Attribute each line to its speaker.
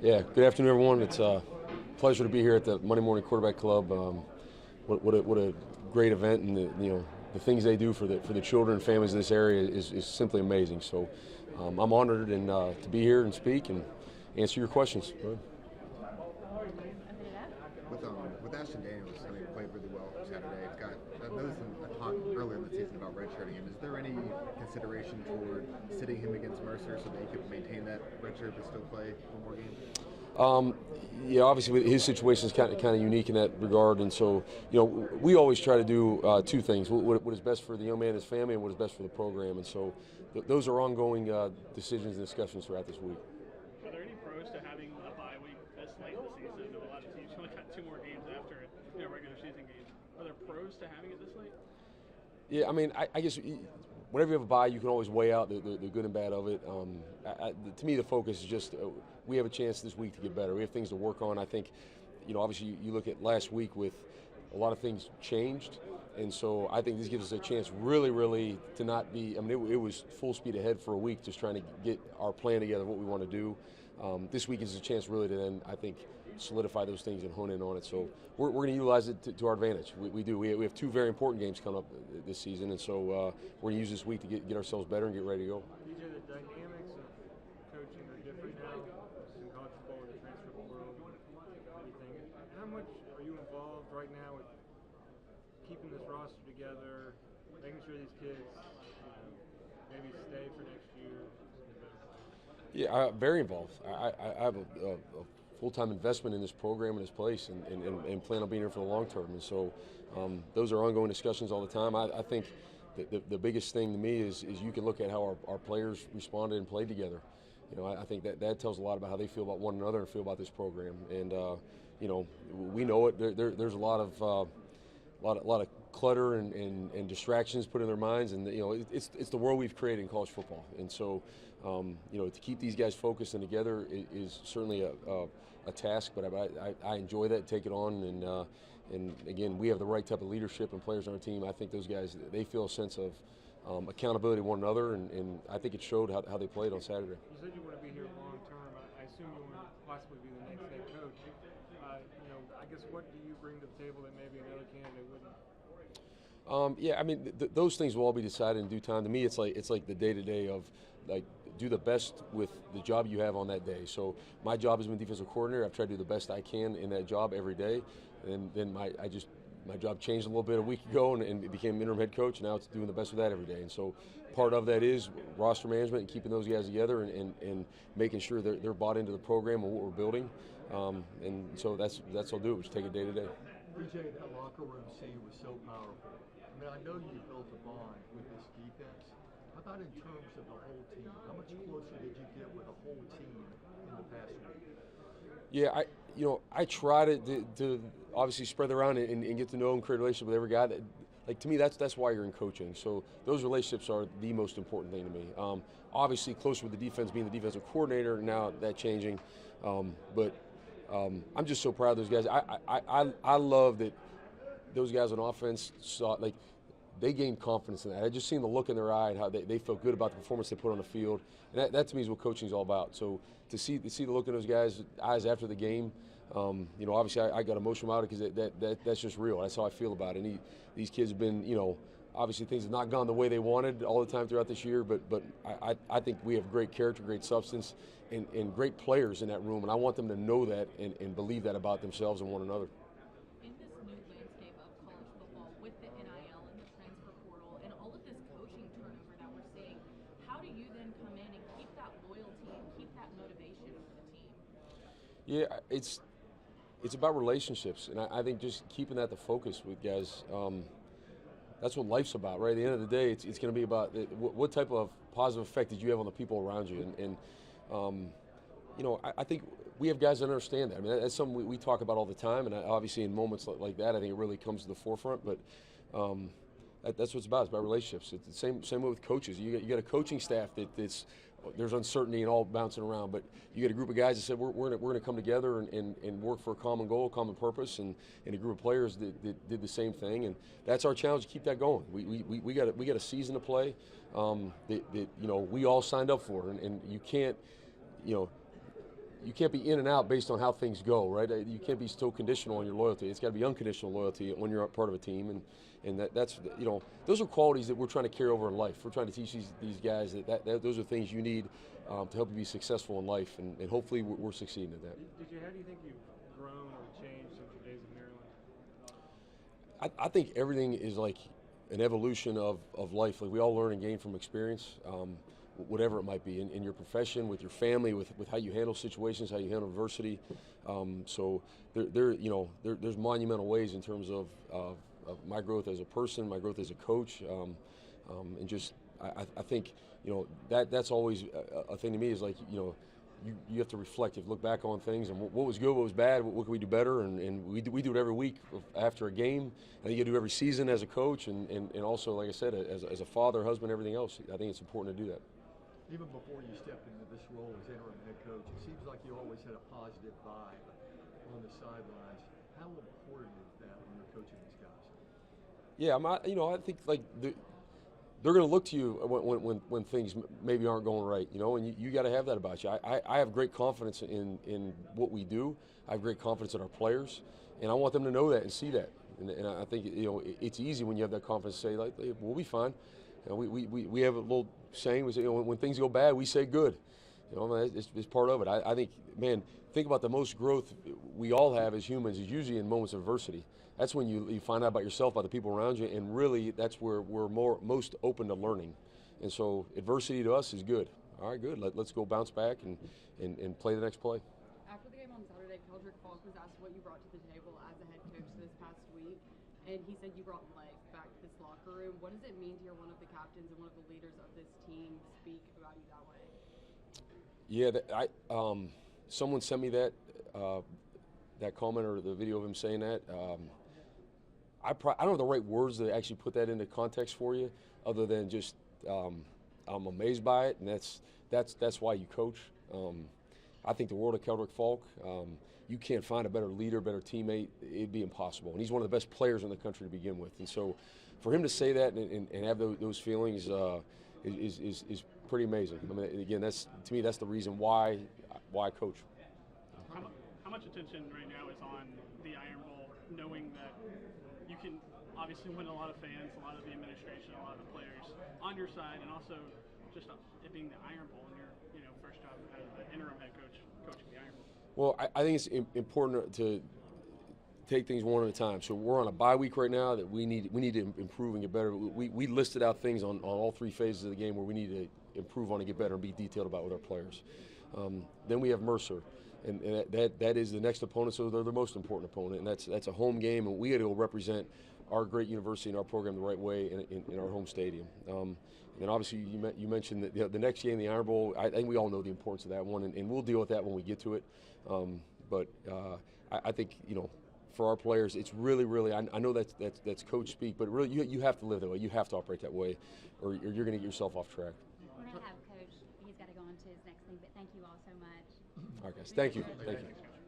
Speaker 1: Yeah, good afternoon, everyone. It's a pleasure to be here at the Monday Morning Quarterback Club. What a great event, and the things they do for the children and families in this area is simply amazing. So I'm honored and to be here and speak and answer your questions. Go ahead.
Speaker 2: With Ashton Daniels, I mean, played really well Saturday. Got I noticed a talk earlier in the season about redshirting him. Is there any consideration toward sitting him against Mercer so that he could maintain that redshirt but still play one more game?
Speaker 1: Um, yeah, obviously his situation is kind of unique in that regard, and so we always try to do two things: what is best for the young man and his family, and what is best for the program. And so those are ongoing decisions and discussions throughout this week.
Speaker 3: Are there any pros to having a bye week this late in the season? A lot of teams only got two more games after regular season games. Are there pros to having it this late?
Speaker 1: Yeah, I mean, I guess whenever you have a bye, you can always weigh out the good and bad of it. To me, the focus is just we have a chance this week to get better. We have things to work on. I think, obviously you look at last week with a lot of things changed, and so I think this gives us a chance really to not be. I mean, it was full speed ahead for a week, just trying to get our plan together, what we want to do. This week is a chance really to then, I think, solidify those things and hone in on it. So we're going to utilize it to our advantage. We do. We have two very important games coming up this season, and so we're going to use this week to get ourselves better and get ready to go.
Speaker 4: DJ, the dynamics of coaching are different now in college football with the transfer portal and everything. How much are you involved right now with keeping this roster together, making sure these kids, maybe stay for next year?
Speaker 1: Yeah, very involved. I have a full-time investment in this program and this place, and plan on being here for the long term. And so those are ongoing discussions all the time. I think the biggest thing to me is you can look at how our players responded and played together. I think that tells a lot about how they feel about one another and feel about this program. And we know it. There's a lot of clutter and distractions put in their minds, and it's the world we've created in college football. And so to keep these guys focused and together is certainly a task, but I enjoy that, take it on, and again, we have the right type of leadership and players on our team. I think those guys, they feel a sense of accountability to one another, and I think it showed how they played on Saturday.
Speaker 4: You said you want to be here long term. I assume you want to possibly be the next head coach. I guess what do you bring to the table that maybe another candidate wouldn't?
Speaker 1: Yeah, I mean, those things will all be decided in due time. To me, it's like the day-to-day of, like, do the best with the job you have on that day. So my job as a defensive coordinator, I've tried to do the best I can in that job every day. And then my job changed a little bit a week ago and became interim head coach. And now it's doing the best with that every day. And so part of that is roster management and keeping those guys together and making sure they're bought into the program and what we're building. And so that's what I'll do. Just take it day to day.
Speaker 5: DJ, that locker room scene was so powerful. I mean, I know you built a bond with this defense. How about in terms of the whole team? How much closer did you get with the whole team in the past week?
Speaker 1: Yeah, I try to obviously spread around and get to know and create a relationship with every guy. Like, to me, that's why you're in coaching. So those relationships are the most important thing to me. Obviously, closer with the defense, being the defensive coordinator, now that changing. But I'm just so proud of those guys. I love that those guys on offense saw, like, they gained confidence in that. I just seen the look in their eye and how they felt good about the performance they put on the field. And that to me is what coaching is all about. So to see the look in those guys' eyes after the game, obviously I got emotional about it because that's just real. That's how I feel about it. And these kids have been, obviously things have not gone the way they wanted all the time throughout this year, but I think we have great character, great substance, and great players in that room. And I want them to know that and believe that about themselves and one another.
Speaker 6: In this new landscape of college football with the NIL and the transfer portal and all of this coaching turnover that we're seeing, how do you then come in and keep that loyalty and keep that motivation for the team?
Speaker 1: Yeah, it's about relationships, and I think just keeping that the focus with guys. That's what life's about, right? At the end of the day, it's going to be about what type of positive effect did you have on the people around you, and I think we have guys that understand that. I mean, that's something we talk about all the time, and obviously in moments like that, I think it really comes to the forefront. But that's what it's about. It's about relationships. It's the same way with coaches. You got a coaching staff there's uncertainty and all bouncing around, but you get a group of guys that said we're going to come together and work for a common goal, common purpose, and a group of players that did the same thing. And that's our challenge to keep that going. We got a season to play that we all signed up for, and you can't you can't be in and out based on how things go, right? You can't be still conditional on your loyalty. It's got to be unconditional loyalty when you're part of a team, and that's those are qualities that we're trying to carry over in life. We're trying to teach these guys that those are things you need to help you be successful in life, and hopefully we're succeeding at that.
Speaker 4: How do you think you've grown or changed since your days in Maryland?
Speaker 1: I think everything is like an evolution of life. Like we all learn and gain from experience. Whatever it might be in your profession, with your family, with how you handle situations, how you handle adversity. So there's monumental ways in terms of my growth as a person, my growth as a coach, and just I think that's always a thing to me is like you have to reflect, you have to look back on things and what was good, what was bad, what can we do better, and we do it every week after a game. I think you do it every season as a coach, and also, like I said, as a father, husband, everything else. I think it's important to do that.
Speaker 5: Even before you stepped into this role as interim head coach, it seems like you always had a positive vibe on the sidelines. How important is that when you're coaching these guys?
Speaker 1: Yeah, I think like they're going to look to you when things maybe aren't going right, and you got to have that about you. I have great confidence in what we do. I have great confidence in our players, and I want them to know that and see that. And I think it's easy when you have that confidence to say like, hey, we'll be fine. We have a little saying, we say, when things go bad, we say good. It's part of it. I think, man, think about the most growth we all have as humans is usually in moments of adversity. That's when you find out about yourself, about the people around you, and really that's where we're most open to learning. And so adversity to us is good. All right, good. Let's go bounce back and play the next play.
Speaker 7: After the game on Saturday, Keldrick Falk was asked what you brought to the table as a head coach this past week, and he said you brought life back to this locker room. What does it mean to hear one of the captains and one of the leaders of this team speak about you that way?
Speaker 1: Yeah, someone sent me that comment or the video of him saying that. I don't have the right words to actually put that into context for you, other than just I'm amazed by it, and that's why you coach. I think the world of Keldrick Falk. You can't find a better leader, better teammate. It'd be impossible. And he's one of the best players in the country to begin with. And so, for him to say that and have those feelings is pretty amazing. I mean, again, to me that's the reason why I coach.
Speaker 3: How much attention right now is on the Iron Bowl, knowing that you can obviously win a lot of fans, a lot of the administration, a lot of the players on your side, and also just it being the Iron Bowl and your first job as the interim head coach coaching the Iron Bowl?
Speaker 1: Well, I think it's important to take things one at a time. So we're on a bye week right now that we need to improve and get better. We listed out things on all three phases of the game where we need to improve on and get better and be detailed about with our players. Then we have Mercer, and that is the next opponent. So they're the most important opponent, and that's a home game, and we got to go represent our great university and our program the right way in our home stadium. And then obviously you mentioned that the next game, the Iron Bowl. I think we all know the importance of that one, and we'll deal with that when we get to it. But I think for our players, it's really. I know that's coach speak, but really you have to live that way. You have to operate that way, or you're going to get yourself off track.
Speaker 8: We're going to have Coach. He's got to go on to his next thing, but thank you all so much.
Speaker 1: All right, guys. Thank you.